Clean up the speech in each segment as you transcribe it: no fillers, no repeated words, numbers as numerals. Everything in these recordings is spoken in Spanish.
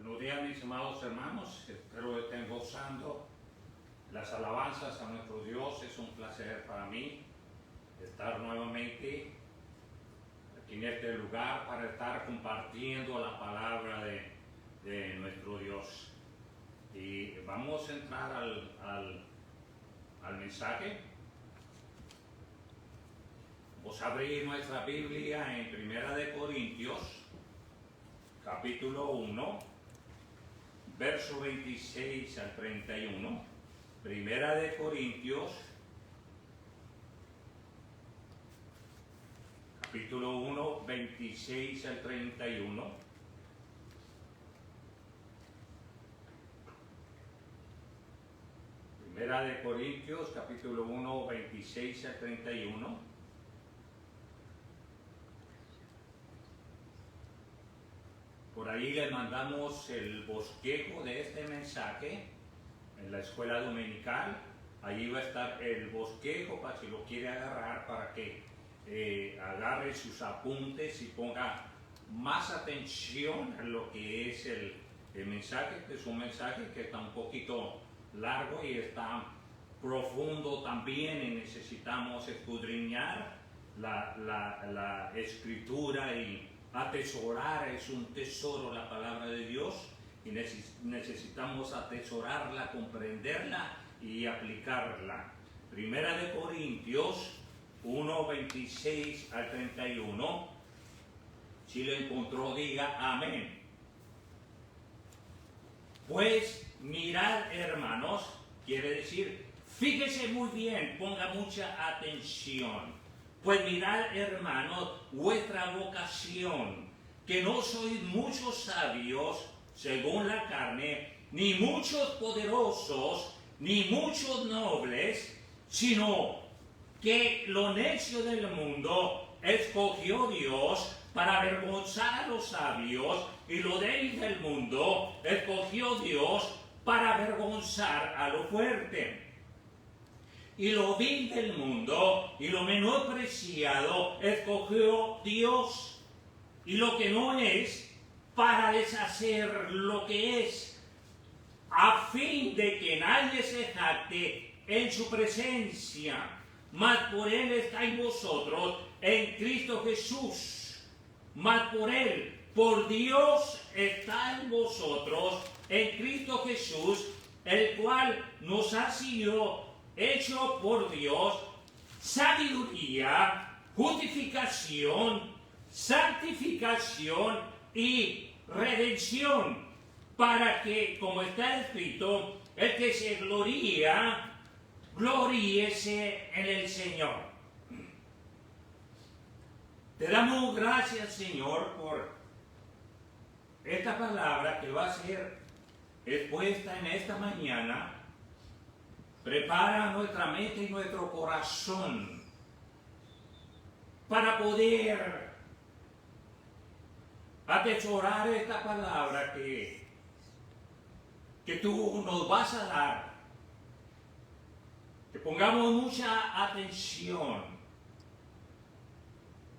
Buenos días, mis amados hermanos. Espero que estén gozando las alabanzas a nuestro Dios. Es un placer para mí estar nuevamente aquí en este lugar para estar compartiendo la palabra de nuestro Dios. Y vamos a entrar al mensaje. Vamos a abrir nuestra Biblia en Primera de Corintios, capítulo 1, verso 26 al 31. Primera de Corintios, capítulo 1, 26 al 31. Primera de Corintios, capítulo 1, 26 al 31. Por ahí le mandamos el bosquejo de este mensaje en la escuela dominical. Allí va a estar el bosquejo para si lo quiere agarrar, para que agarre sus apuntes y ponga más atención a lo que es el mensaje. Este es un mensaje que está un poquito largo y está profundo también, y necesitamos escudriñar la escritura y atesorar. Es un tesoro la palabra de Dios y necesitamos atesorarla, comprenderla y aplicarla. Primera de Corintios 1, 26 al 31. Si lo encontró, diga amén. Pues mirad, hermanos, quiere decir, fíjese muy bien, ponga mucha atención. Pues mirad, hermanos, vuestra vocación, que no sois muchos sabios según la carne, ni muchos poderosos, ni muchos nobles, sino que lo necio del mundo escogió Dios para avergonzar a los sabios, y lo débil del mundo escogió Dios para avergonzar a lo fuerte. Y lo vil del mundo y lo menospreciado escogió Dios, y lo que no es, para deshacer lo que es, a fin de que nadie se jacte en su presencia. Mas por él estáis vosotros en Cristo Jesús. Mas por él, por Dios, estáis vosotros en Cristo Jesús, el cual nos ha sido hecho por Dios sabiduría, justificación, santificación y redención, para que, como está escrito, el que se gloría, gloríese en el Señor. Te damos gracias, Señor, por esta palabra que va a ser expuesta en esta mañana. Prepara nuestra mente y nuestro corazón para poder atesorar esta palabra que tú nos vas a dar. Que pongamos mucha atención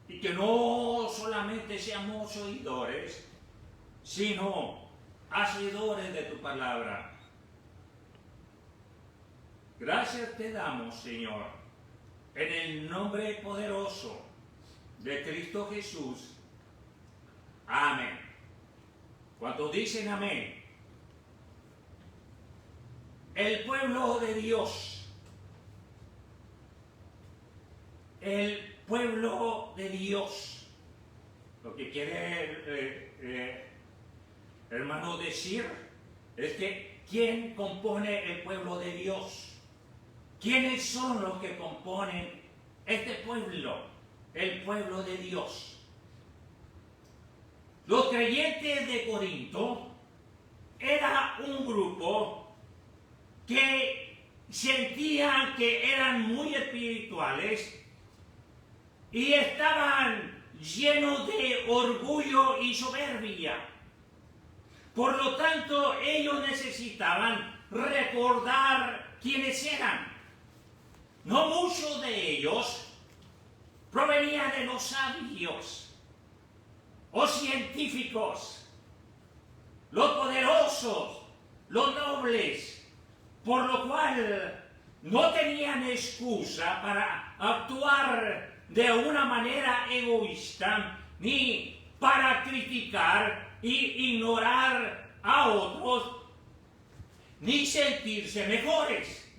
y que no solamente seamos oidores, sino hacedores de tu palabra. Gracias te damos, Señor, en el nombre poderoso de Cristo Jesús. Amén. ¿Cuántos dicen amén? El pueblo de Dios. El pueblo de Dios. Lo que quiere, hermano, decir es que ¿quién compone el pueblo de Dios? ¿Quiénes son los que componen este pueblo? El pueblo de Dios. Los creyentes de Corinto era un grupo que sentían que eran muy espirituales y estaban llenos de orgullo y soberbia. Por lo tanto, ellos necesitaban recordar quiénes eran. No muchos de ellos provenían de los sabios o científicos. los poderosos, los nobles, por lo cual no tenían excusa para actuar de una manera egoísta, ni para criticar y ignorar a otros, ni sentirse mejores.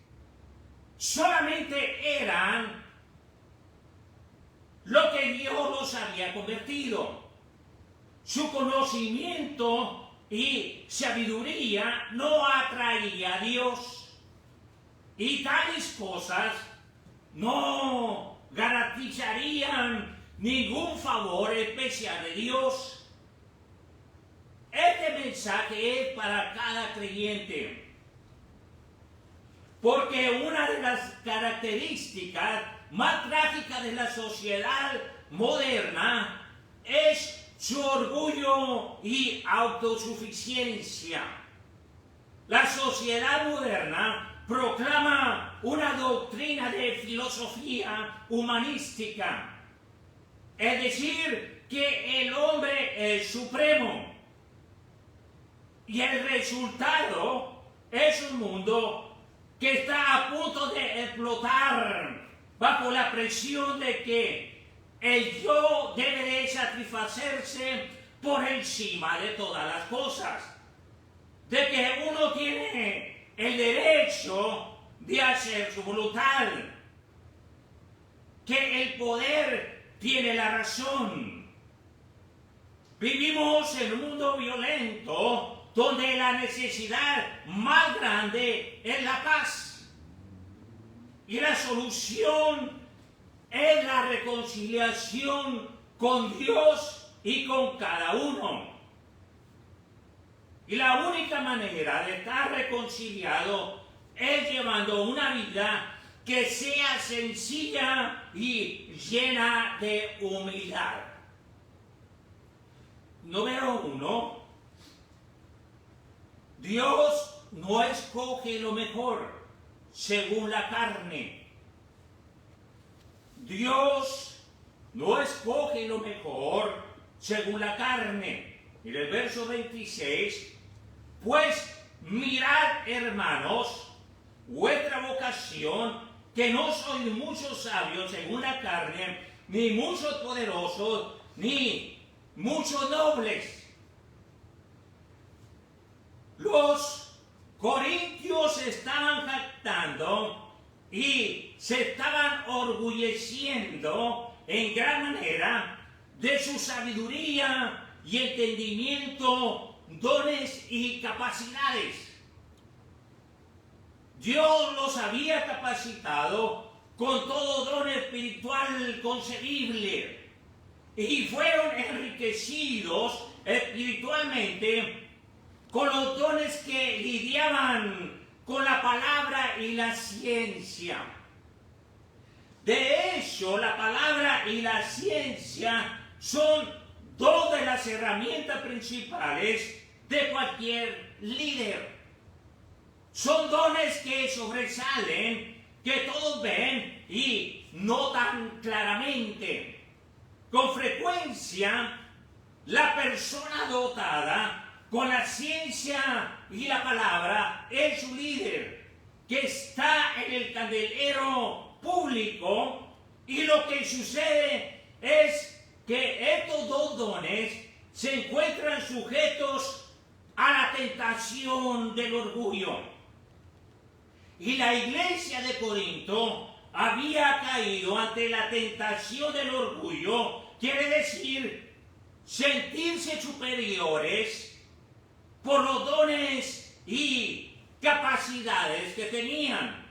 Solamente eran lo que Dios los había convertido. Su conocimiento y sabiduría no atraía a Dios. Y tales cosas no garantizarían ningún favor especial de Dios. Este mensaje es para cada creyente. Porque una de las características más trágicas de la sociedad moderna es su orgullo y autosuficiencia. La sociedad moderna proclama una doctrina de filosofía humanística, es decir, que el hombre es supremo y el resultado es un mundo que está a punto de explotar bajo la presión de que el yo debe de satisfacerse por encima de todas las cosas, de que uno tiene el derecho de hacer su voluntad, que el poder tiene la razón. Vivimos en un mundo violento donde la necesidad más grande es la paz. Y la solución es la reconciliación con Dios y con cada uno. Y la única manera de estar reconciliado es llevando una vida que sea sencilla y llena de humildad. Número 1. Dios no escoge lo mejor según la carne. Dios no escoge lo mejor según la carne. Mira el verso 26. Pues mirad, hermanos, vuestra vocación, que no sois muchos sabios según la carne, ni muchos poderosos, ni muchos nobles. Los corintios estaban jactando y se estaban orgulleciendo en gran manera de su sabiduría y entendimiento, dones y capacidades. Dios los había capacitado con todo don espiritual concebible y fueron enriquecidos espiritualmente con los dones que lidiaban con la palabra y la ciencia. De hecho, la palabra y la ciencia son dos de las herramientas principales de cualquier líder. Son dones que sobresalen, que todos ven y notan claramente. Con frecuencia, la persona dotada con la ciencia y la palabra es su líder, que está en el candelero público, y lo que sucede es que estos dos dones se encuentran sujetos a la tentación del orgullo. Y la iglesia de Corinto había caído ante la tentación del orgullo, quiere decir sentirse superiores por los dones y capacidades que tenían,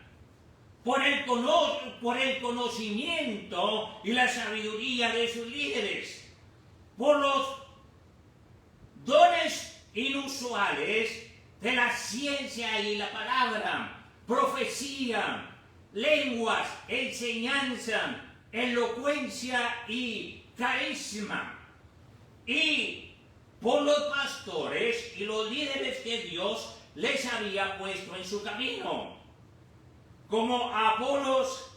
por el conocimiento y la sabiduría de sus líderes, por los dones inusuales de la ciencia y la palabra, profecía, lenguas, enseñanza, elocuencia y carisma, y por los pastores y los líderes que Dios les había puesto en su camino, como a Apolos,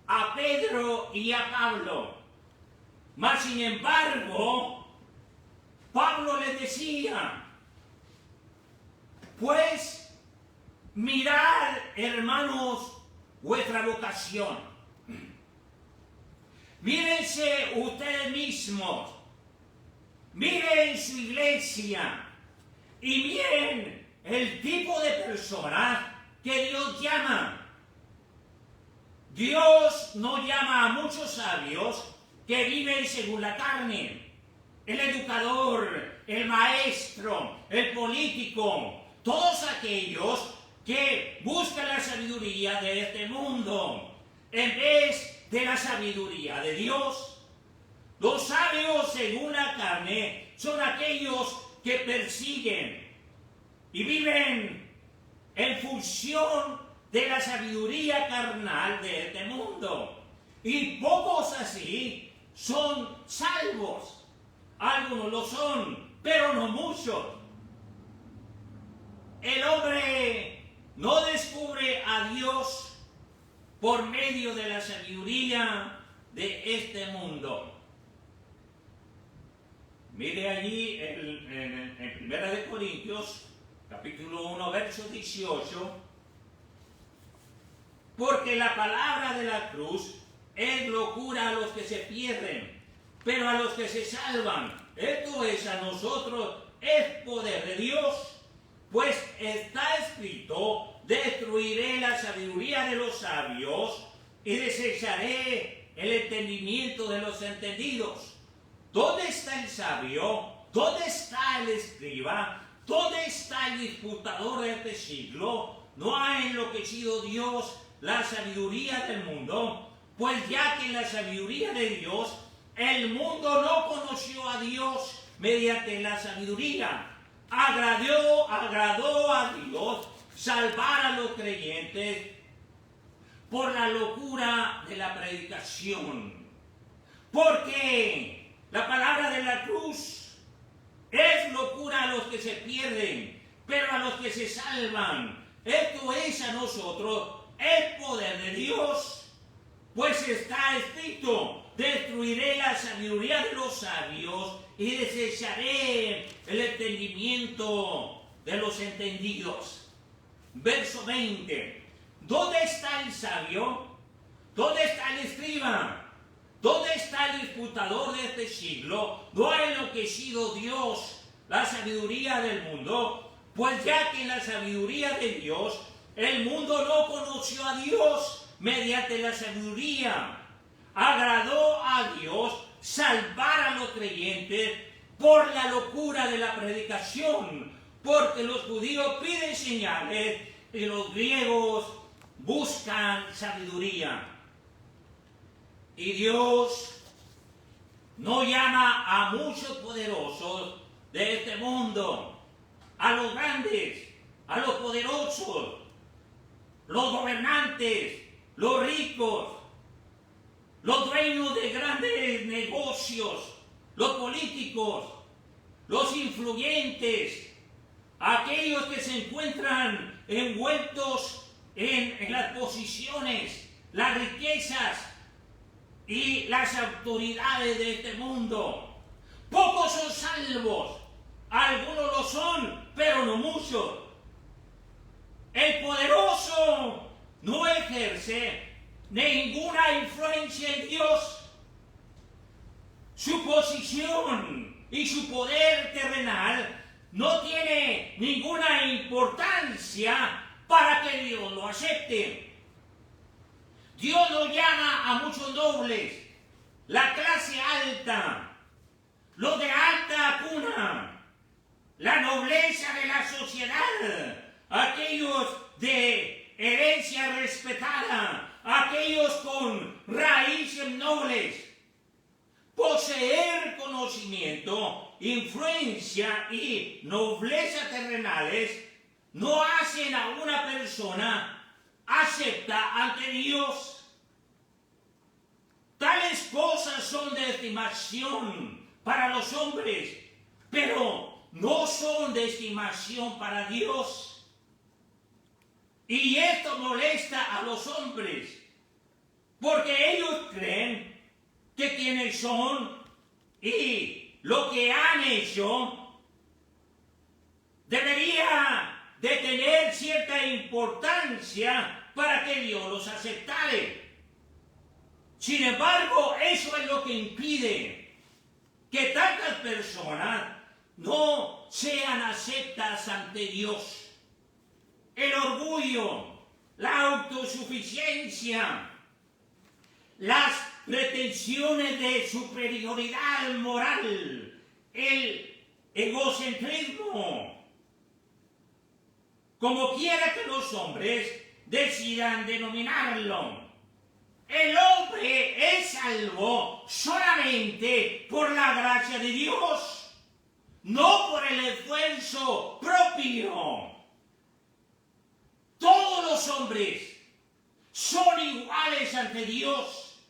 a Pedro y a Pablo. Mas sin embargo, Pablo les decía: Pues mirad, hermanos, vuestra vocación. Mírense ustedes mismos. Miren su iglesia. Y miren el tipo de personas que Dios llama. Dios no llama a muchos sabios que viven según la carne. El educador, el maestro, el político, todos aquellos que buscan la sabiduría de este mundo en vez de la sabiduría de Dios. Los sabios según la carne son aquellos que persiguen y viven en función de la sabiduría carnal de este mundo. Y pocos así son salvos. Algunos lo son, pero no muchos. El hombre no descubre a Dios por medio de la sabiduría de este mundo. Mire allí en 1 Corintios, capítulo 1, verso 18. Porque la palabra de la cruz es locura a los que se pierden, pero a los que se salvan, esto es a nosotros, es poder de Dios. Pues está escrito: destruiré la sabiduría de los sabios y desecharé el entendimiento de los entendidos. ¿Dónde está el sabio? ¿Dónde está el escriba? ¿Dónde está el disputador de este siglo? ¿No ha enloquecido Dios la sabiduría del mundo? Pues ya que en la sabiduría de Dios el mundo no conoció a Dios mediante la sabiduría. Agradó a Dios salvar a los creyentes por la locura de la predicación. Porque la palabra de la cruz es locura a los que se pierden, pero a los que se salvan, esto es a nosotros el poder de Dios. Pues está escrito: destruiré la sabiduría de los sabios y desecharé el entendimiento de los entendidos. Verso 20. ¿Dónde está el sabio? ¿Dónde está el escriba? ¿Dónde está el disputador de este siglo? ¿No ha enloquecido Dios la sabiduría del mundo? Pues ya que en la sabiduría de Dios el mundo no conoció a Dios mediante la sabiduría. Agradó a Dios salvar a los creyentes por la locura de la predicación, porque los judíos piden señales y los griegos buscan sabiduría. Y Dios no llama a muchos poderosos de este mundo, a los grandes, a los poderosos, los gobernantes, los ricos, los dueños de grandes negocios, los políticos, los influyentes, aquellos que se encuentran envueltos en las posiciones, las riquezas y las autoridades de este mundo. Pocos son salvos, algunos lo son, pero no muchos. El poderoso no ejerce ninguna influencia en Dios. Su posición y su poder terrenal no tiene ninguna importancia para que Dios lo acepte. Dios no llama a muchos nobles, la clase alta, los de alta cuna, la nobleza de la sociedad, aquellos de herencia respetada, aquellos con raíces nobles. Poseer conocimiento, influencia y nobleza terrenales no hacen a una persona acepta ante Dios. Tales cosas son de estimación para los hombres, pero no son de estimación para Dios. Y esto molesta a los hombres, porque ellos creen que quienes son y lo que han hecho debería de tener cierta importancia para que Dios los aceptare. Sin embargo, eso es lo que impide que tantas personas no sean aceptas ante Dios. El orgullo, la autosuficiencia, las pretensiones de superioridad moral, el egocentrismo, como quiera que los hombres decidan denominarlo. El hombre es salvo solamente por la gracia de Dios, no por el esfuerzo propio. Todos los hombres son iguales ante Dios.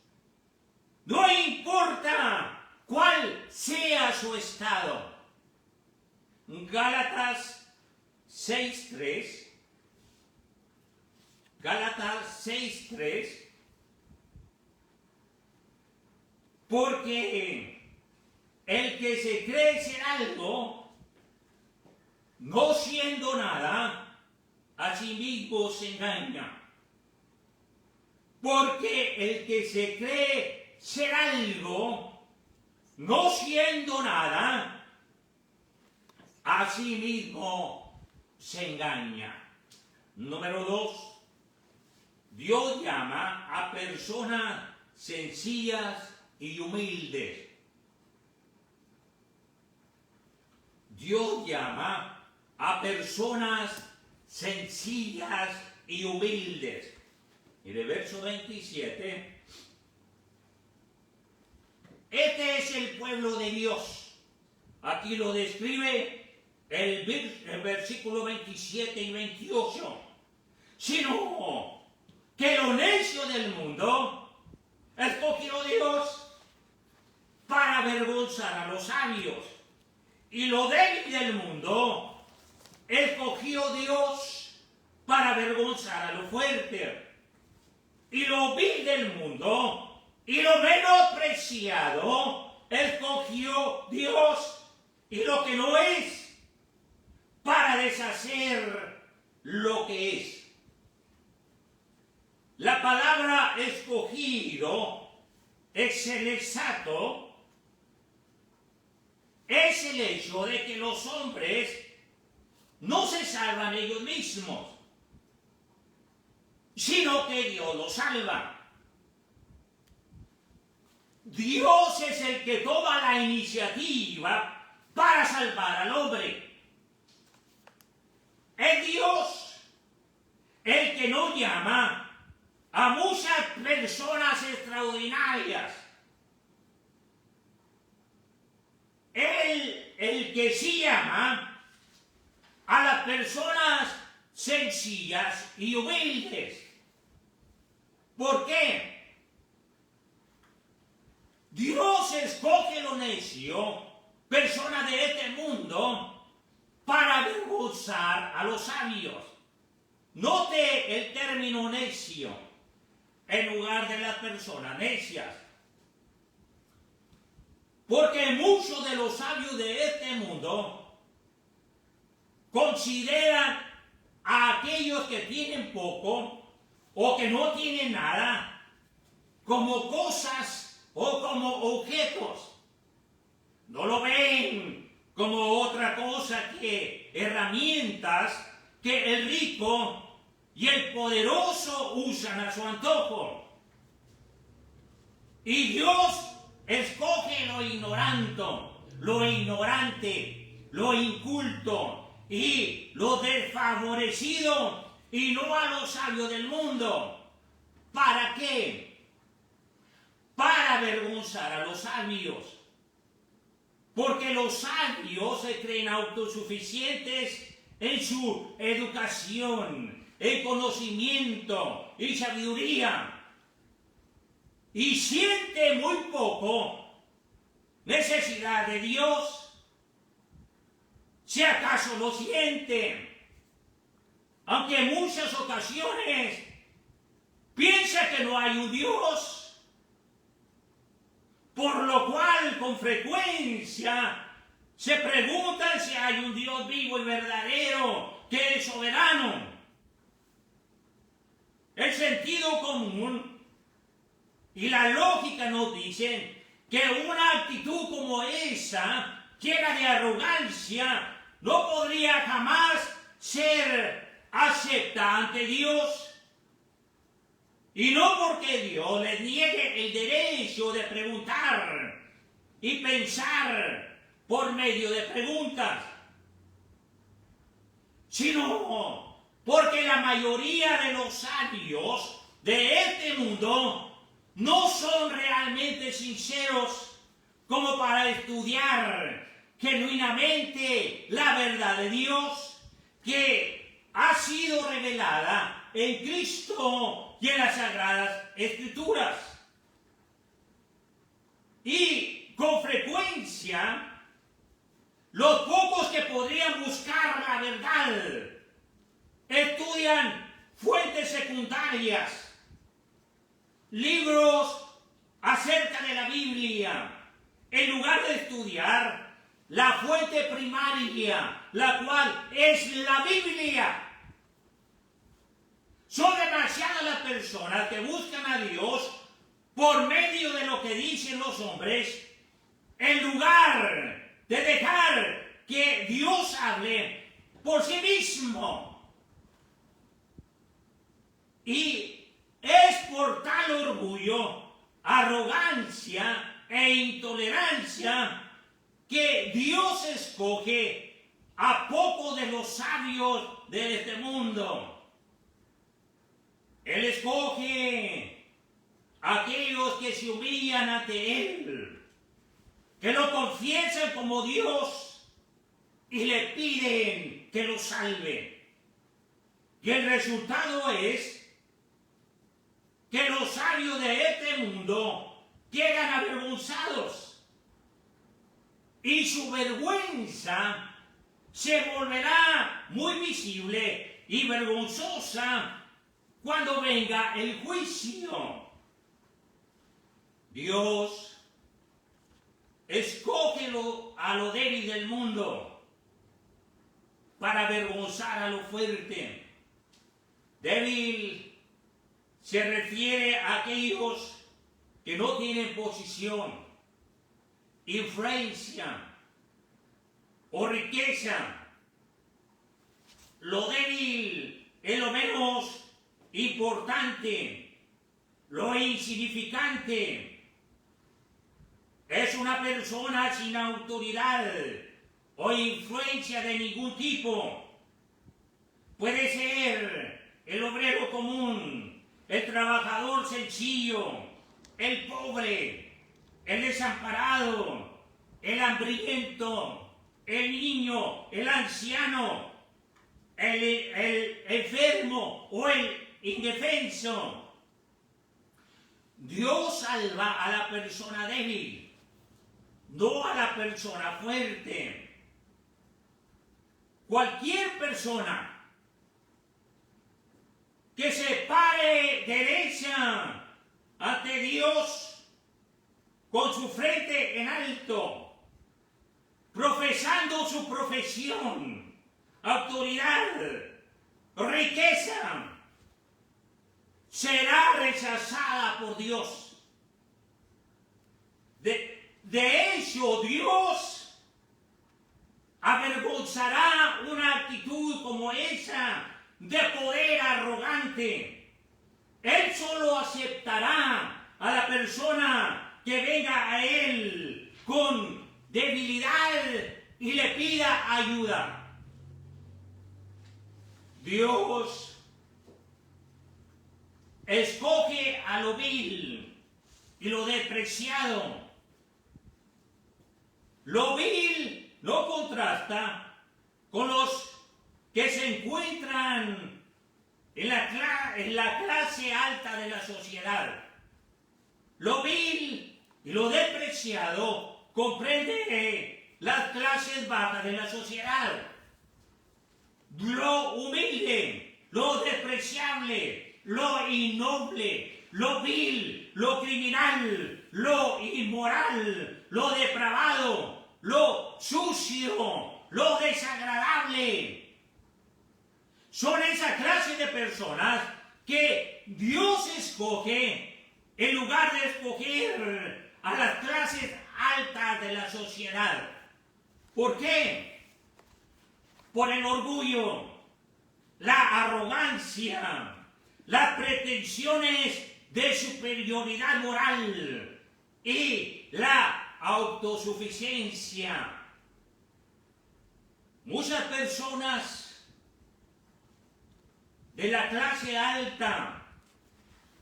No importa cuál sea su estado. Gálatas 6:3. Gálatas 6:3. Porque el que se cree ser algo, no siendo nada, a sí mismo se engaña. Porque el que se cree ser algo, no siendo nada, a sí mismo se engaña. Número 2. Dios llama a personas sencillas y humildes. Dios llama a personas sencillas y humildes. Mire, verso 27. Este es el pueblo de Dios. Aquí lo describe el versículo 27 y 28. Sino que lo necio del mundo escogió Dios para avergonzar a los sabios. Y lo débil del mundo escogió Dios para avergonzar a lo fuerte. Y lo vil del mundo y lo menospreciado escogió Dios, y lo que no es, para deshacer lo que es. La palabra escogido es el exacto. Es el hecho de que los hombres no se salvan ellos mismos, sino que Dios los salva. Dios es el que toma la iniciativa para salvar al hombre. Es Dios el que no llama a muchas personas extraordinarias. Él, el que sí llama a las personas sencillas y humildes. ¿Por qué? Dios escoge lo necio, personas de este mundo, para avergonzar a los sabios. Note el término necio en lugar de las personas necias. Porque muchos de los sabios de este mundo consideran a aquellos que tienen poco o que no tienen nada como cosas o como objetos. No lo ven como otra cosa que herramientas que el rico y el poderoso usan a su antojo. Y Dios escoge lo ignorante, lo inculto y lo desfavorecido, y no a los sabios del mundo. ¿Para qué? Para avergonzar a los sabios. Porque los sabios se creen autosuficientes en su educación, en conocimiento y sabiduría. Y siente muy poco necesidad de Dios. Si acaso lo siente, aunque en muchas ocasiones piensa que no hay un Dios, por lo cual con frecuencia se preguntan si hay un Dios vivo y verdadero que el soberano. El sentido común y la lógica nos dicen que una actitud como esa, llena de arrogancia, no podría jamás ser aceptada ante Dios. Y no porque Dios les niegue el derecho de preguntar y pensar por medio de preguntas, sino porque la mayoría de los sabios de este mundo no son realmente sinceros como para estudiar genuinamente la verdad de Dios que ha sido revelada en Cristo y en las Sagradas Escrituras. Y con frecuencia, los pocos que podrían buscar la verdad estudian fuentes secundarias, libros acerca de la Biblia, en lugar de estudiar la fuente primaria, la cual es la Biblia. Son demasiadas las personas que buscan a Dios por medio de lo que dicen los hombres, en lugar de dejar que Dios hable por sí mismo. Y es por tal orgullo, arrogancia e intolerancia que Dios escoge a pocos de los sabios de este mundo. Él escoge a aquellos que se humillan ante Él, que lo confiesan como Dios y le piden que lo salve. Y el resultado es que los sabios de este mundo quedan avergonzados y su vergüenza se volverá muy visible y vergonzosa cuando venga el juicio. Dios escoge a lo débil del mundo para avergonzar a lo fuerte. Débil se refiere a aquellos que no tienen posición, influencia o riqueza. Lo débil es lo menos importante, lo insignificante. Es una persona sin autoridad o influencia de ningún tipo. Puede ser el obrero común, el trabajador sencillo, el pobre, el desamparado, el hambriento, el niño, el anciano, el enfermo o el indefenso. Dios salva a la persona débil, no a la persona fuerte. Cualquier persona que se pare derecha ante Dios con su frente en alto, profesando su profesión, autoridad, riqueza, será rechazada por Dios. De hecho, Dios avergonzará una actitud como esa de poder arrogante. Él solo aceptará a la persona que venga a Él con debilidad y le pida ayuda. Dios escoge a lo vil y lo despreciado. Lo vil no contrasta con los que se encuentran en la clase alta de la sociedad. Lo vil y lo despreciado comprende las clases bajas de la sociedad. Lo humilde, lo despreciable, lo innoble, lo vil, lo criminal, lo inmoral, lo depravado, lo sucio, lo desagradable. son esa clase de personas que Dios escoge en lugar de escoger a las clases altas de la sociedad. ¿Por qué? Por el orgullo, la arrogancia, las pretensiones de superioridad moral y la autosuficiencia. Muchas personas de la clase alta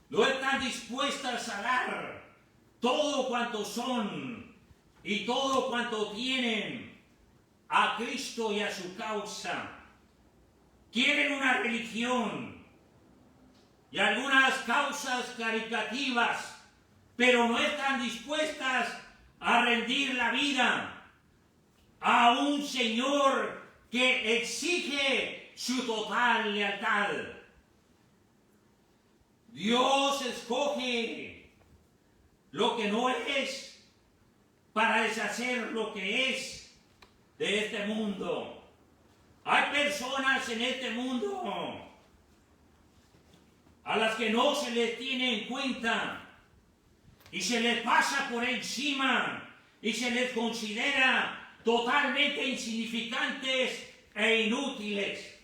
no están dispuestas a dar todo cuanto son y todo cuanto tienen a Cristo y a su causa. Quieren una religión y algunas causas caritativas, pero no están dispuestas a rendir la vida a un Señor que exige su total lealtad. Dios escoge lo que no es para deshacer lo que es de este mundo. Hay personas en este mundo a las que no se les tiene en cuenta y se les pasa por encima y se les considera totalmente insignificantes e inútiles.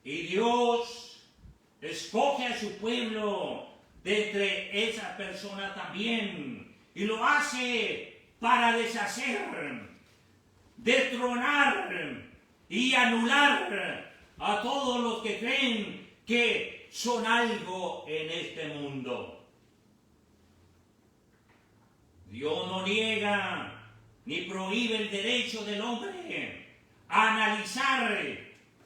Y Dios escoge a su pueblo de entre esa persona también y lo hace para deshacer, destronar y anular a todos los que creen que son algo en este mundo. Dios no niega ni prohíbe el derecho del hombre a analizar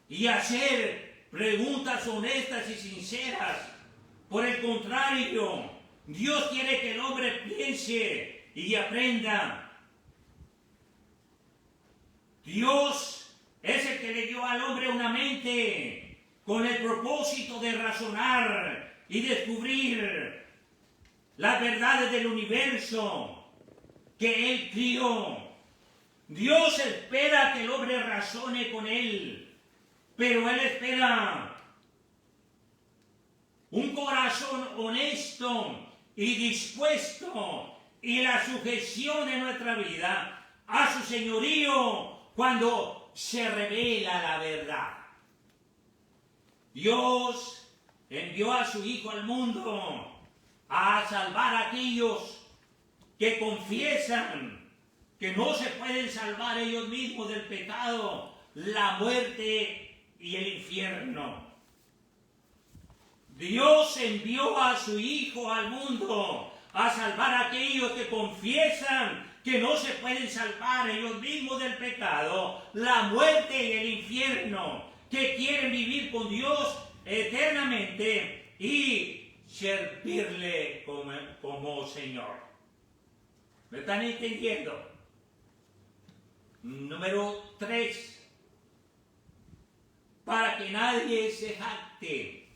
y hacer preguntas honestas y sinceras. Por el contrario, Dios quiere que el hombre piense y aprenda. Dios es el que le dio al hombre una mente con el propósito de razonar y descubrir las verdades del universo que Él crió. Dios espera que el hombre razone con Él, pero Él espera un corazón honesto y dispuesto y la sujeción de nuestra vida a su señorío cuando se revela la verdad. Dios envió a su Hijo al mundo a salvar a aquellos que confiesan que no se pueden salvar ellos mismos del pecado, la muerte y el infierno. Dios envió a su Hijo al mundo a salvar a aquellos que confiesan que no se pueden salvar ellos mismos del pecado, la muerte y el infierno, que quieren vivir con Dios eternamente y servirle como Señor. ¿Me están entendiendo? Número 3. Para que nadie se jacte.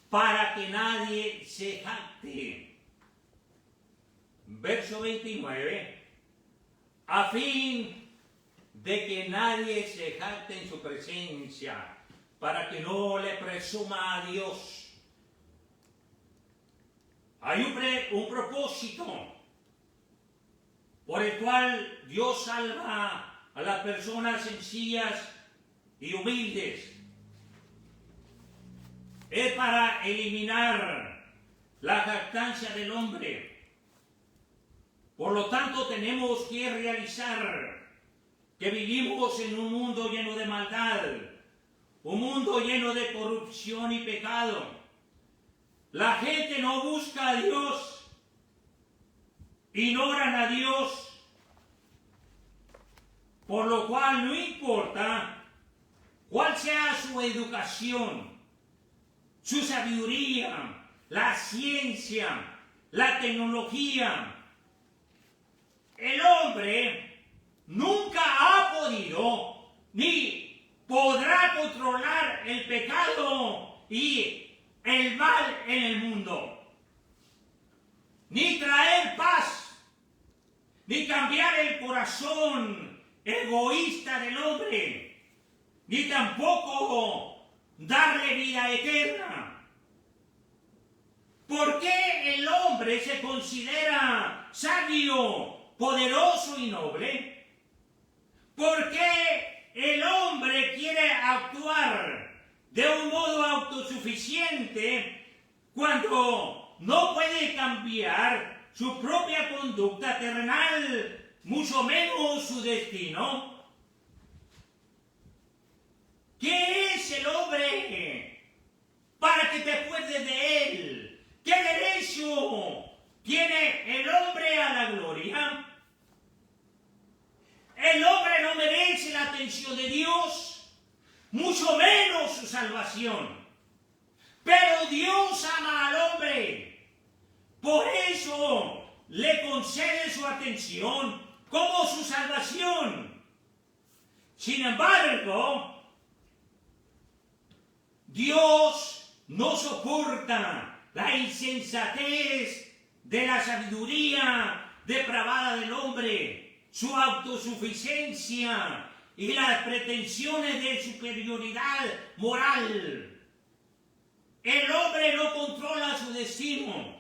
Para que nadie se jacte. Verso 29. A fin de que nadie se jacte en su presencia, para que no le presuma a Dios. Hay un propósito por el cual Dios salva a las personas sencillas y humildes. Es para eliminar la jactancia del hombre. Por lo tanto, tenemos que realizar que vivimos en un mundo lleno de maldad, un mundo lleno de corrupción y pecado. La gente no busca a Dios, ignoran a Dios, por lo cual no importa cuál sea su educación, su sabiduría, la ciencia, la tecnología. El hombre nunca ha podido ni podrá controlar el pecado y el mal en el mundo, ni traer paz, ni cambiar el corazón egoísta del hombre. ni tampoco darle vida eterna. ¿Por qué el hombre se considera sabio, poderoso y noble? ¿Por qué el hombre quiere actuar de un modo autosuficiente cuando no puede cambiar su propia conducta terrenal, mucho menos su destino? ¿Qué es el hombre para que te acuerdes de él? ¿Qué derecho tiene el hombre a la gloria? El hombre no merece la atención de Dios, mucho menos su salvación. Pero Dios ama al hombre. Por eso le concede su atención como su salvación. Sin embargo, Dios no soporta la insensatez de la sabiduría depravada del hombre, su autosuficiencia y las pretensiones de superioridad moral. El hombre no controla su destino.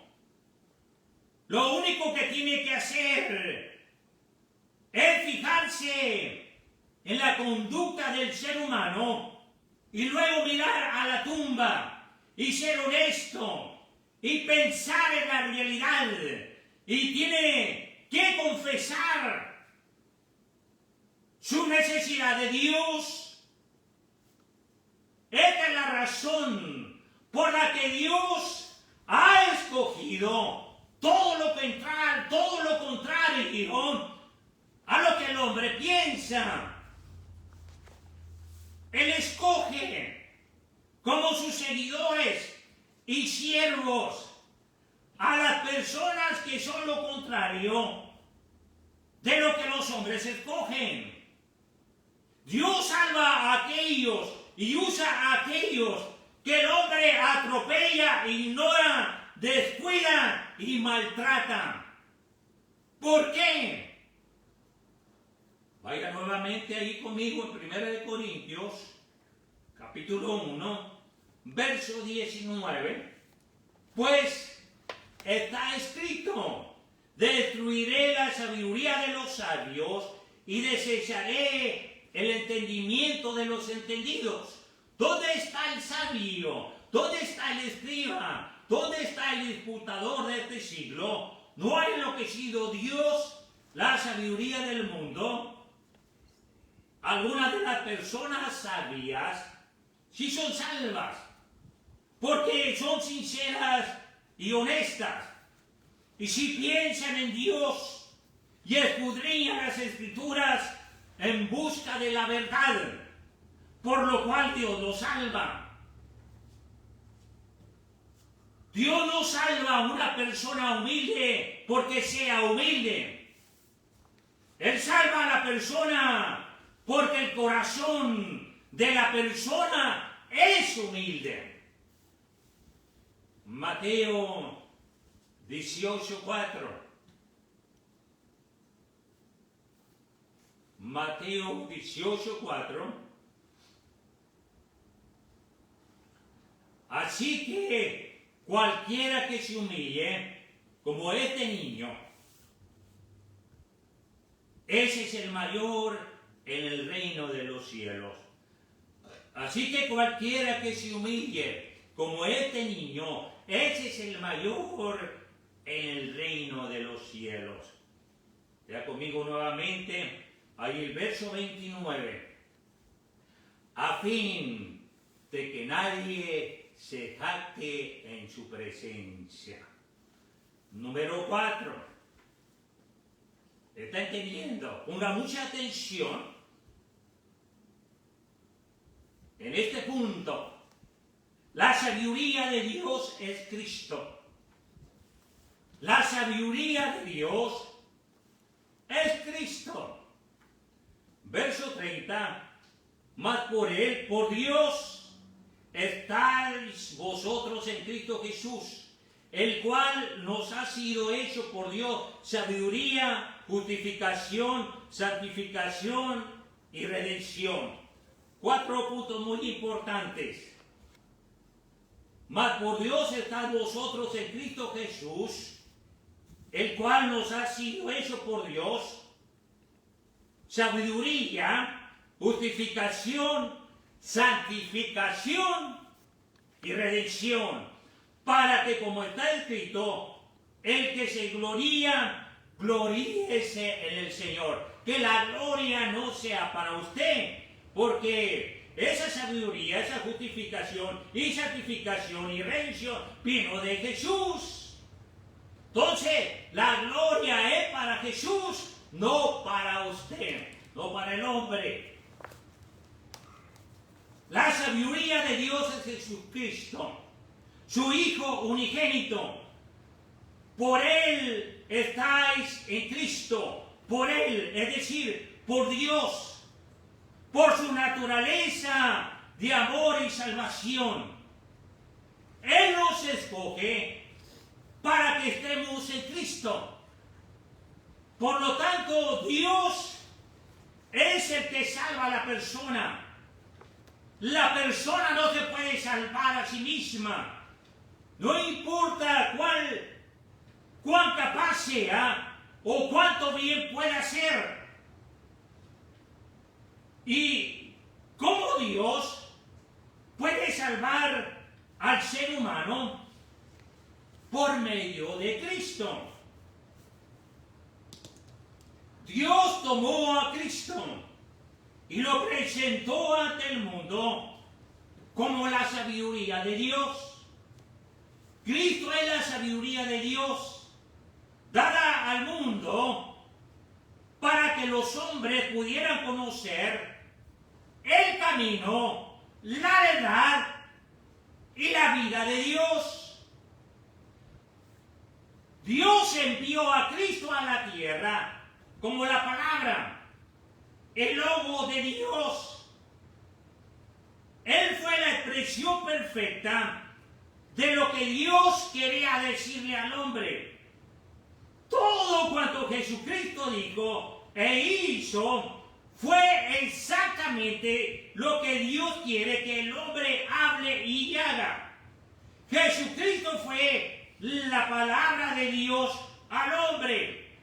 Lo único que tiene que hacer es fijarse en la conducta del ser humano y luego mirar a la tumba y ser honesto y pensar en la realidad. Y tiene que confesar su necesidad de Dios. Esta es la razón por la que Dios ha escogido todo lo contrario a lo que el hombre piensa. Él escoge como sus seguidores y siervos a las personas que son lo contrario de lo que los hombres escogen. Dios salva a aquellos y usa a aquellos que el hombre atropella, ignora, descuida y maltrata. ¿Por qué? Vaya nuevamente ahí conmigo en 1 Corintios, capítulo 1, verso 19. Pues está escrito: destruiré la sabiduría de los sabios y desecharé el entendimiento de los entendidos. ¿Dónde está el sabio? ¿Dónde está el escriba? ¿Dónde está el disputador de este siglo? ¿No ha enloquecido Dios la sabiduría del mundo? Algunas de las personas sabias sí son salvas, porque son sinceras y honestas, y si piensan en Dios y escudriñan las Escrituras en busca de la verdad, por lo cual Dios los salva. Dios no salva a una persona humilde porque sea humilde. Él salva a la persona porque el corazón de la persona es humilde. Mateo 18:4. Mateo 18:4. Así que cualquiera que se humille como este niño, ese es el mayor en el reino de los cielos. Así que cualquiera que se humille como este niño, ese es el mayor en el reino de los cielos. Vea conmigo nuevamente ahí el verso 29. A fin de que nadie se jacte en su presencia. Número 4. ¿Está entendiendo? Ponga mucha atención en este punto. La sabiduría de Dios es Cristo. La sabiduría de Dios es Cristo. Verso 30. Mas por Él, por Dios, estáis vosotros en Cristo Jesús, el cual nos ha sido hecho por Dios sabiduría, justificación, santificación y redención. 4 puntos muy importantes. Mas por Dios estáis vosotros en Cristo Jesús, el cual nos ha sido hecho por Dios sabiduría, justificación, santificación y redención, para que, como está escrito, el que se gloría, gloríese en el Señor. Que la gloria no sea para usted, porque esa sabiduría, esa justificación y santificación y redención vino de Jesús. Entonces, la gloria es para Jesús, no para usted, no para el hombre. La sabiduría de Dios es Jesucristo, su Hijo unigénito. Por Él estáis en Cristo, por Él, es decir, por Dios, por su naturaleza de amor y salvación. Él nos escoge para que estemos en Cristo. Por lo tanto, Dios es el que salva a la persona. La persona no se puede salvar a sí misma. No importa cuán capaz sea o cuánto bien pueda hacer. Y cómo Dios puede salvar al ser humano por medio de Cristo. Dios tomó a Cristo y lo presentó ante el mundo como la sabiduría de Dios. Cristo es la sabiduría de Dios dada al mundo para que los hombres pudieran conocer el camino, la verdad y la vida de Dios. Dios envió a Cristo a la tierra como la palabra, el logo de Dios. Él fue la expresión perfecta de lo que Dios quería decirle al hombre. Todo cuanto Jesucristo dijo e hizo fue exactamente lo que Dios quiere que el hombre hable y haga. Jesucristo fue la palabra de Dios al hombre.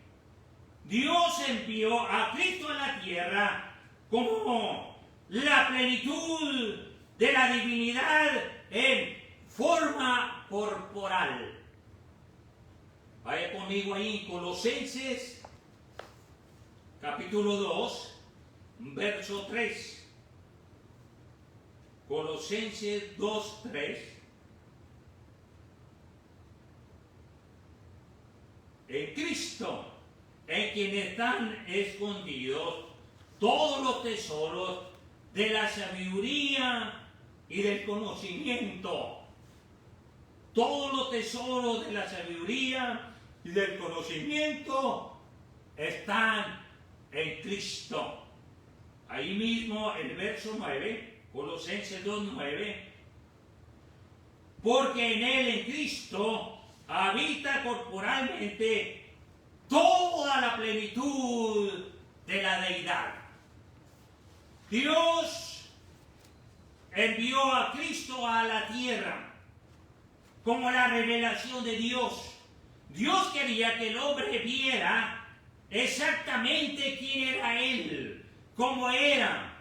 Dios envió a Cristo a la tierra como la plenitud de la divinidad en forma corporal. Vaya conmigo ahí en Colosenses, capítulo 2, verso 3. Colosenses 2, 3. En Cristo, en quien están escondidos todos los tesoros de la sabiduría y del conocimiento. Todos los tesoros de la sabiduría y del conocimiento están en Cristo. Ahí mismo el verso 9, Colosenses 2:9, porque en Él, en Cristo, habita corporalmente toda la plenitud de la deidad. Dios envió a Cristo a la tierra como la revelación de Dios. Dios quería que el hombre viera exactamente quién era Él, cómo era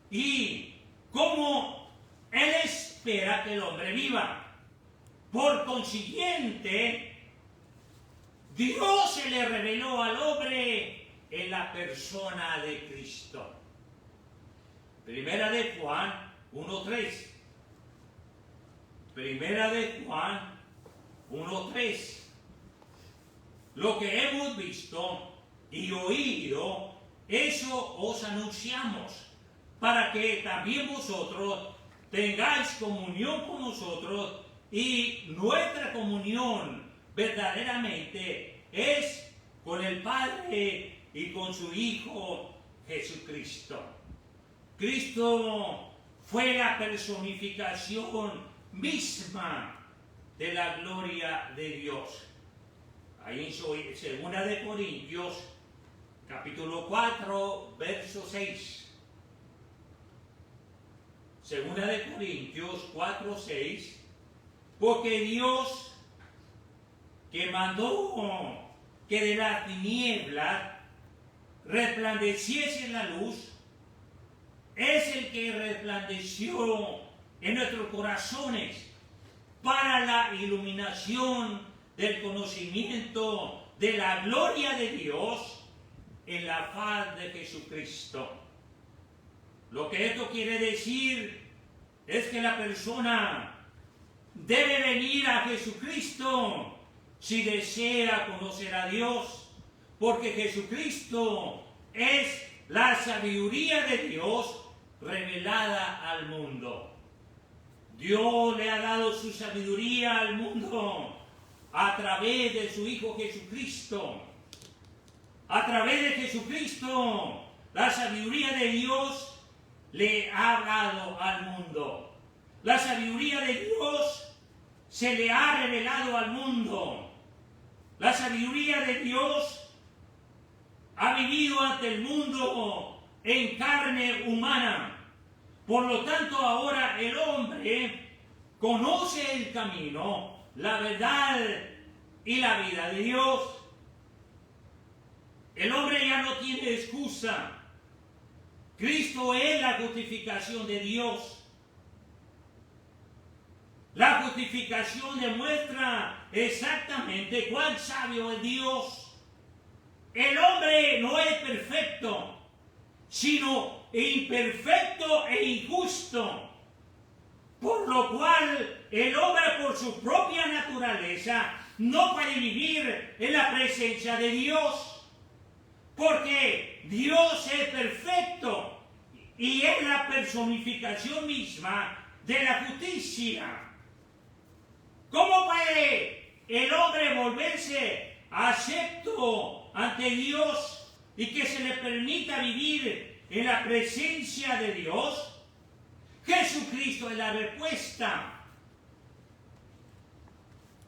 y cómo Él espera que el hombre viva. Por consiguiente, Dios se le reveló al hombre en la persona de Cristo. Primera de Juan 1:3. Primera de Juan 1:3. Lo que hemos visto y oído, eso os anunciamos, para que también vosotros tengáis comunión con nosotros, y nuestra comunión verdaderamente es con el Padre y con su Hijo Jesucristo. Cristo fue la personificación misma de la gloria de Dios. Ahí en 2 de Corintios, capítulo 4, verso 6. Segunda de Corintios 4:6, porque Dios que mandó que de la tiniebla resplandeciese la luz, es el que resplandeció en nuestros corazones para la iluminación del conocimiento de la gloria de Dios en la faz de Jesucristo. Lo que esto quiere decir es que la persona debe venir a Jesucristo si desea conocer a Dios, porque Jesucristo es la sabiduría de Dios revelada al mundo. Dios le ha dado su sabiduría al mundo a través de su Hijo Jesucristo. A través de Jesucristo, la sabiduría de Dios le ha dado al mundo. La sabiduría de Dios se le ha revelado al mundo. La sabiduría de Dios ha vivido ante el mundo en carne humana. Por lo tanto, ahora el hombre conoce el camino, la verdad y la vida de Dios. El hombre ya no tiene excusa. Cristo es la justificación de Dios. La justificación demuestra exactamente cuán sabio es Dios. El hombre no es perfecto, sino imperfecto e injusto, por lo cual el hombre por su propia naturaleza no puede vivir en la presencia de Dios, porque Dios es perfecto y es la personificación misma de la justicia. ¿Cómo puede el hombre volverse acepto ante Dios y que se le permita vivir en la presencia de Dios? Jesucristo es la respuesta.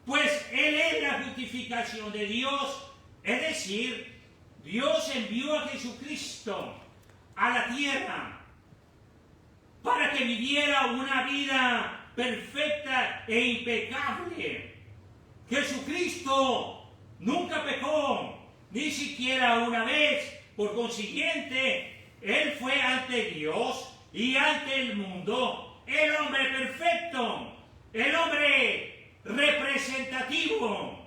Pues Él es la justificación de Dios. Es decir, Dios envió a Jesucristo a la tierra para que viviera una vida perfecta e impecable. Jesucristo nunca pecó, ni siquiera una vez. Por consiguiente, Él fue ante Dios y ante el mundo el hombre perfecto, el hombre representativo,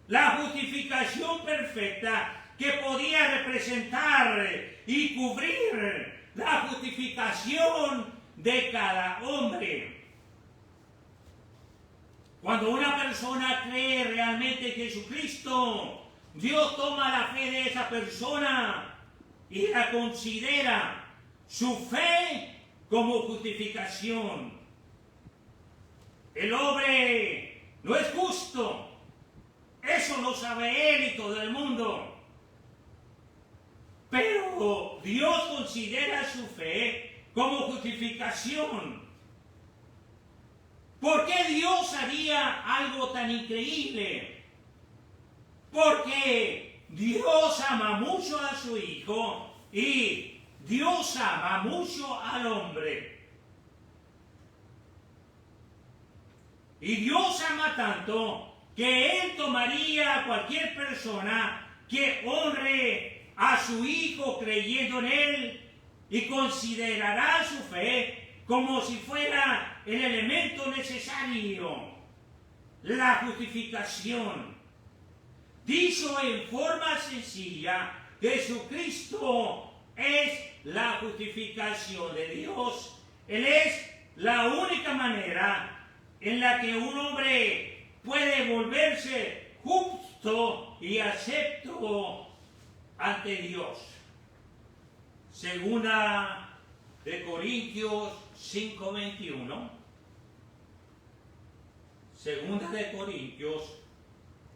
la justificación perfecta que podía representar y cubrir la justificación de cada hombre. Cuando una persona cree realmente en Jesucristo, Dios toma la fe de esa persona y la considera su fe como justificación. El hombre no es justo, eso lo sabe él y todo el mundo. Pero Dios considera su fe como justificación. ¿Por qué Dios haría algo tan increíble? Porque Dios ama mucho a su Hijo y Dios ama mucho al hombre. Y Dios ama tanto que Él tomaría a cualquier persona que honre a su Hijo creyendo en Él y considerará su fe como si fuera el elemento necesario, la justificación. Dicho en forma sencilla, Jesucristo es la justificación de Dios. Él es la única manera en la que un hombre puede volverse justo y acepto ante Dios. Segunda de Corintios 5:21. Segunda de Corintios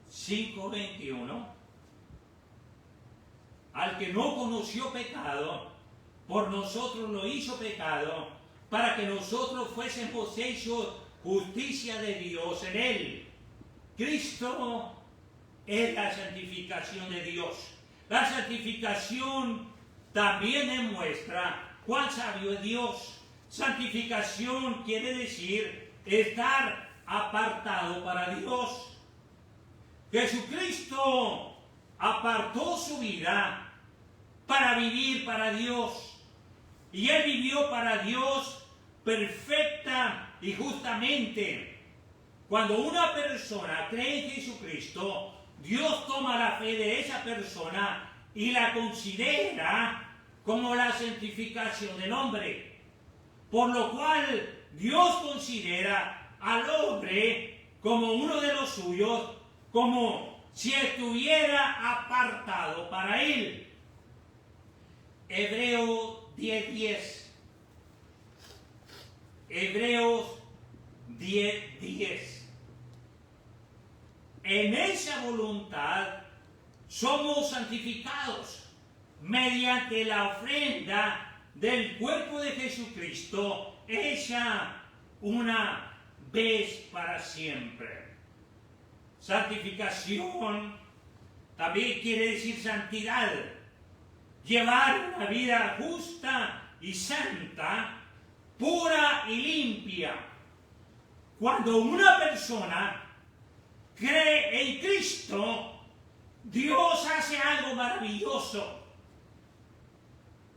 5:21. Al que no conoció pecado, por nosotros lo hizo pecado, para que nosotros fuésemos hechos justicia de Dios en él. Cristo es la santificación de Dios. La santificación también demuestra cuán sabio es Dios. Santificación quiere decir estar apartado para Dios. Jesucristo apartó su vida para vivir para Dios. Y Él vivió para Dios perfecta y justamente. Cuando una persona cree en Jesucristo, Dios toma la fe de esa persona y la considera como la santificación del hombre. Por lo cual Dios considera al hombre como uno de los suyos, como si estuviera apartado para Él. Hebreos 10:10. Hebreos 10:10. En esa voluntad somos santificados mediante la ofrenda del cuerpo de Jesucristo, hecha una vez para siempre. Santificación también quiere decir santidad. Llevar una vida justa y santa, pura y limpia. Cuando una persona cree en Cristo, Dios hace algo maravilloso.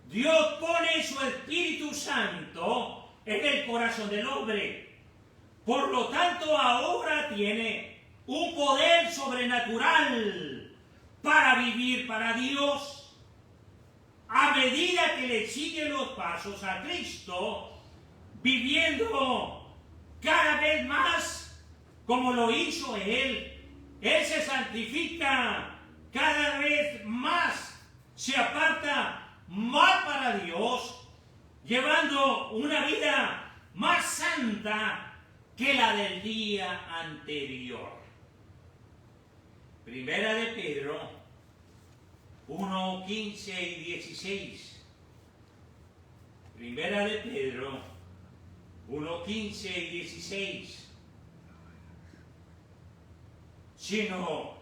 Dios pone su Espíritu Santo en el corazón del hombre. Por lo tanto, ahora tiene un poder sobrenatural para vivir para Dios. A medida que le sigue los pasos a Cristo, viviendo cada vez más como lo hizo Él se santifica cada vez más, se aparta más para Dios, llevando una vida más santa que la del día anterior. Primera de Pedro 1, 15 y 16. Primera de Pedro 1, 15 y 16. Sino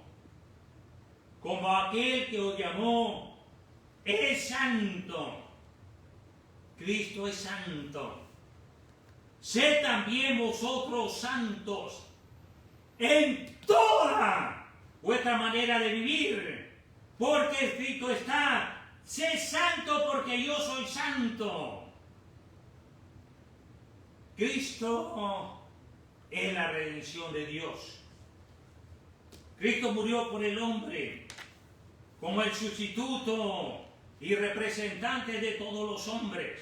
como aquel que os llamó es santo. Cristo es santo. Sed también vosotros santos en toda vuestra manera de vivir, porque escrito está: sé santo porque yo soy santo. Cristo es la redención de Dios. Cristo murió por el hombre como el sustituto y representante de todos los hombres.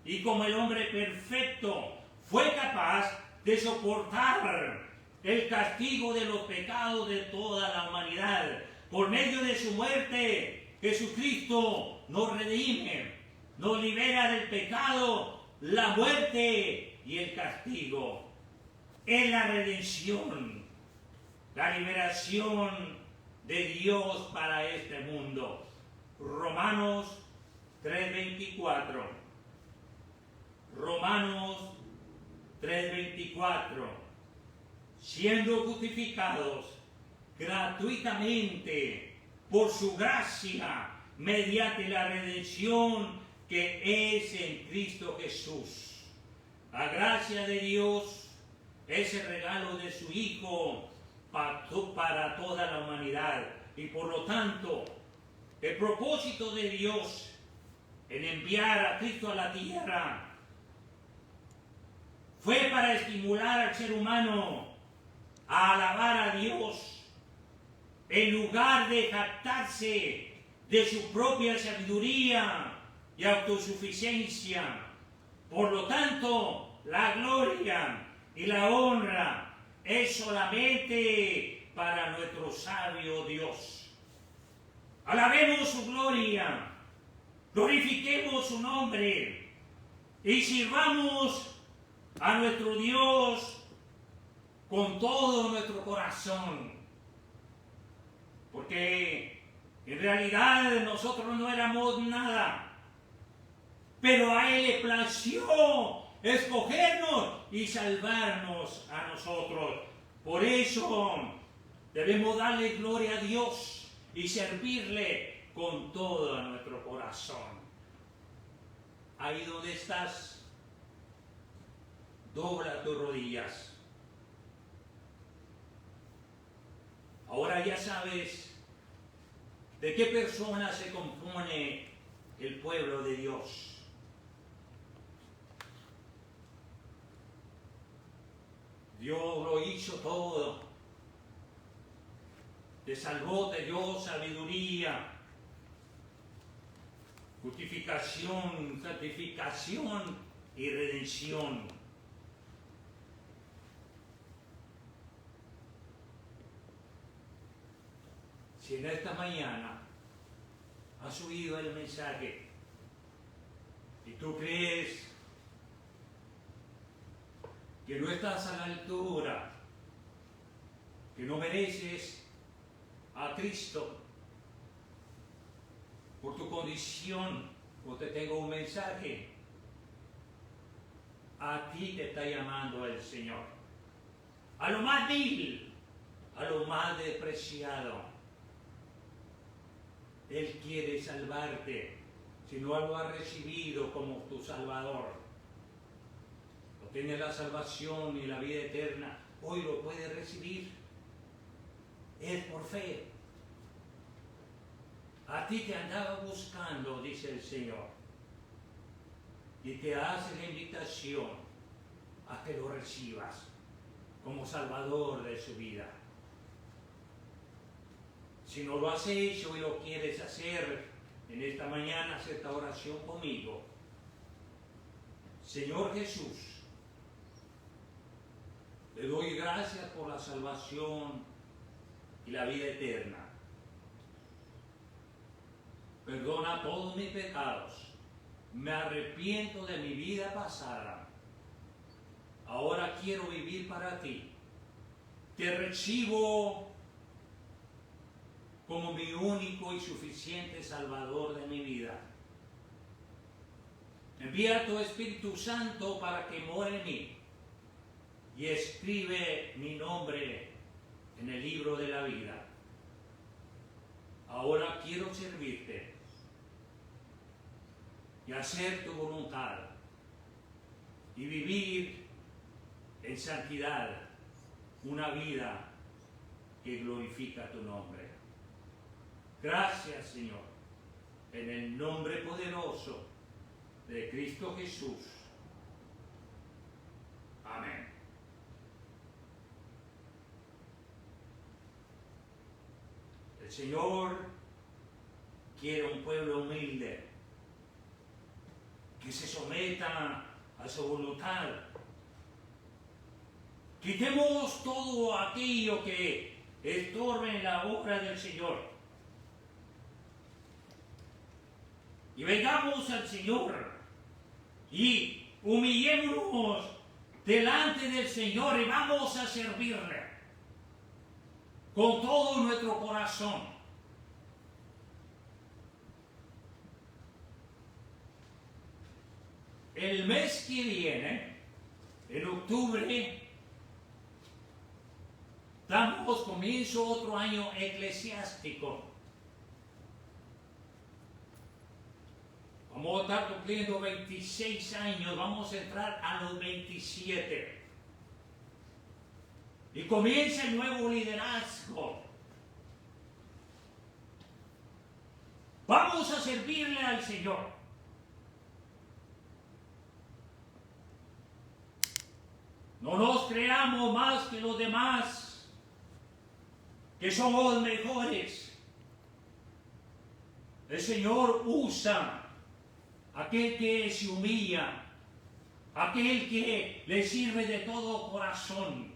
Y como el hombre perfecto fue capaz de soportar el castigo de los pecados de toda la humanidad. Por medio de su muerte, Jesucristo nos redime, nos libera del pecado, la muerte y el castigo. Es la redención, la liberación de Dios para este mundo. Romanos 3:24. Romanos 3:24. Siendo justificados gratuitamente por su gracia, mediante la redención que es en Cristo Jesús. La gracia de Dios es el regalo de su Hijo para toda la humanidad. Y por lo tanto, el propósito de Dios en enviar a Cristo a la tierra fue para estimular al ser humano a alabar a Dios en lugar de jactarse de su propia sabiduría y autosuficiencia. Por lo tanto, la gloria y la honra es solamente para nuestro sabio Dios. Alabemos su gloria, glorifiquemos su nombre y sirvamos a nuestro Dios con todo nuestro corazón. Porque en realidad nosotros no éramos nada, pero a Él le plació escogernos y salvarnos a nosotros. Por eso debemos darle gloria a Dios y servirle con todo nuestro corazón. Ahí donde estás, dobla tus rodillas. Ahora ya sabes de qué persona se compone el pueblo de Dios. Dios lo hizo todo. Te salvó, te dio sabiduría, justificación, santificación y redención. Si en esta mañana has oído el mensaje y tú crees que no estás a la altura, que no mereces a Cristo por tu condición, pues te tengo un mensaje. A ti te está llamando el Señor. A lo más vil, a lo más despreciado. Él quiere salvarte si no lo has recibido como tu Salvador. No tienes la salvación y la vida eterna. Hoy lo puedes recibir. Es por fe. A ti te andaba buscando, dice el Señor. Y te hace la invitación a que lo recibas como Salvador de su vida. Si no lo has hecho y lo quieres hacer en esta mañana, haz esta oración conmigo. Señor Jesús, le doy gracias por la salvación y la vida eterna. Perdona todos mis pecados. Me arrepiento de mi vida pasada. Ahora quiero vivir para ti. Te recibo como mi único y suficiente Salvador de mi vida. Envía tu Espíritu Santo para que more en mí y escribe mi nombre en el libro de la vida. Ahora quiero servirte y hacer tu voluntad y vivir en santidad una vida que glorifica tu nombre. Gracias, Señor, en el nombre poderoso de Cristo Jesús. Amén. El Señor quiere un pueblo humilde, que se someta a su voluntad. Quitemos todo aquello que estorbe en la obra del Señor. Y vengamos al Señor y humillémonos delante del Señor y vamos a servirle con todo nuestro corazón. El mes que viene, en octubre, damos comienzo a otro año eclesiástico. Vamos a estar cumpliendo 26 años, vamos a entrar a los 27. Y comienza el nuevo liderazgo. Vamos a servirle al Señor. No nos creamos más que los demás, que somos mejores. El Señor usa aquel que se humilla, aquel que le sirve de todo corazón.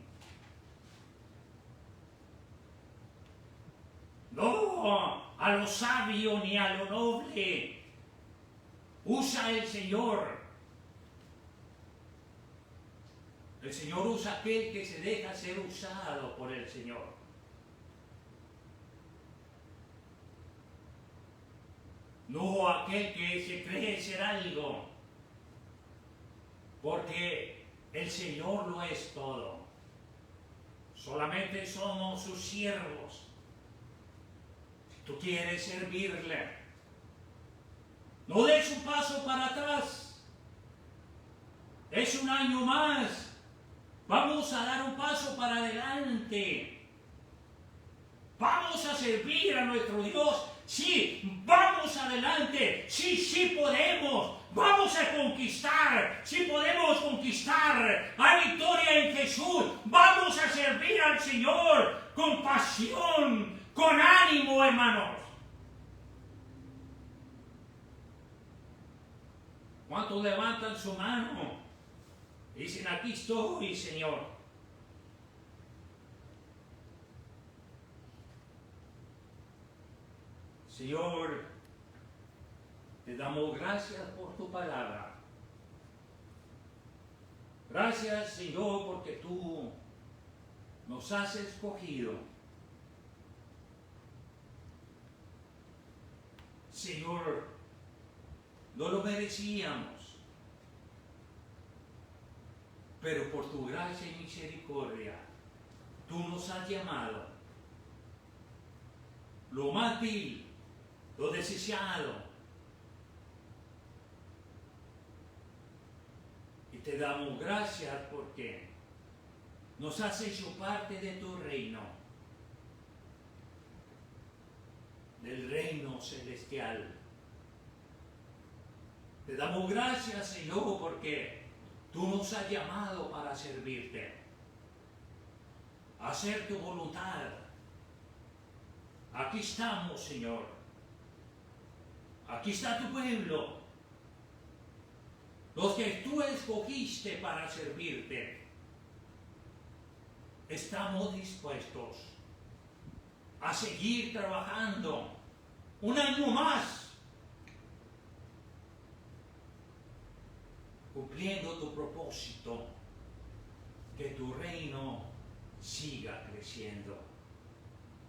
No a lo sabio ni a lo noble. Usa el Señor. El Señor usa aquel que se deja ser usado por el Señor. No aquel que se cree ser algo, porque el Señor lo es todo. Solamente somos sus siervos. Si tú quieres servirle, no des un paso para atrás. Es un año más. Vamos a dar un paso para adelante. Vamos a servir a nuestro Dios. Sí, vamos adelante. Sí, sí podemos. Vamos a conquistar. Sí podemos conquistar. Hay victoria en Jesús. Vamos a servir al Señor con pasión, con ánimo, hermanos. ¿Cuántos levantan su mano? Dicen, aquí estoy, Señor. Señor, te damos gracias por tu palabra. Gracias, Señor, porque tú nos has escogido. Señor, no lo merecíamos, pero por tu gracia y misericordia, tú nos has llamado. Lo más vil, lo desechado. Y te damos gracias porque nos has hecho parte de tu reino, del reino celestial. Te damos gracias, Señor, porque tú nos has llamado para servirte, a hacer tu voluntad. Aquí estamos, Señor. Aquí está tu pueblo. Los que tú escogiste para servirte. Estamos dispuestos a seguir trabajando un año más, cumpliendo tu propósito, que tu reino siga creciendo.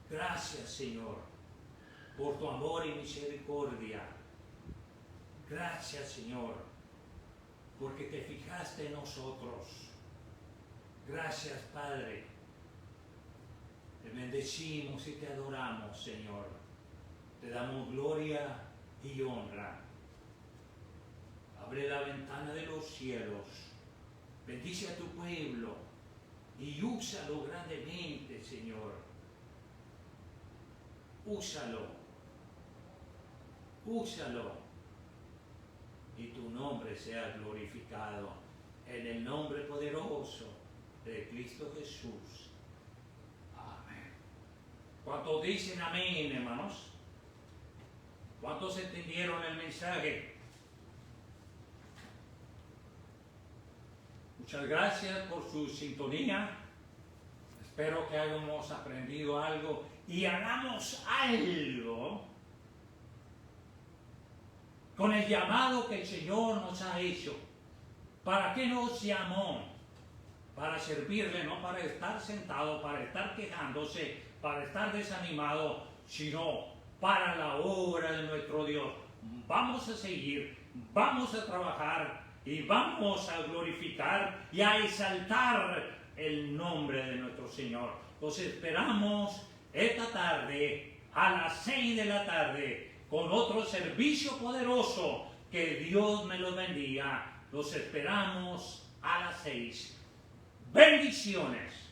Gracias, Señor, por tu amor y misericordia. Gracias, Señor, porque te fijaste en nosotros. Gracias, Padre. Te bendecimos y te adoramos, Señor. Te damos gloria y honra. Abre la ventana de los cielos. Bendice a tu pueblo y úsalo grandemente, Señor. Úsalo. Úsalo. Y tu nombre sea glorificado en el nombre poderoso de Cristo Jesús. Amén. ¿Cuántos dicen amén, hermanos? ¿Cuántos entendieron el mensaje? Muchas gracias por su sintonía. Espero que hayamos aprendido algo y hagamos algo con el llamado que el Señor nos ha hecho. ¿Para qué nos llamó? Para servirle, no para estar sentado, para estar quejándose, para estar desanimado, sino para la obra de nuestro Dios. Vamos a seguir, vamos a trabajar y vamos a glorificar y a exaltar el nombre de nuestro Señor. Los esperamos esta tarde a las 6 de la tarde con otro servicio poderoso. Que Dios me los bendiga. Los esperamos a las 6. Bendiciones.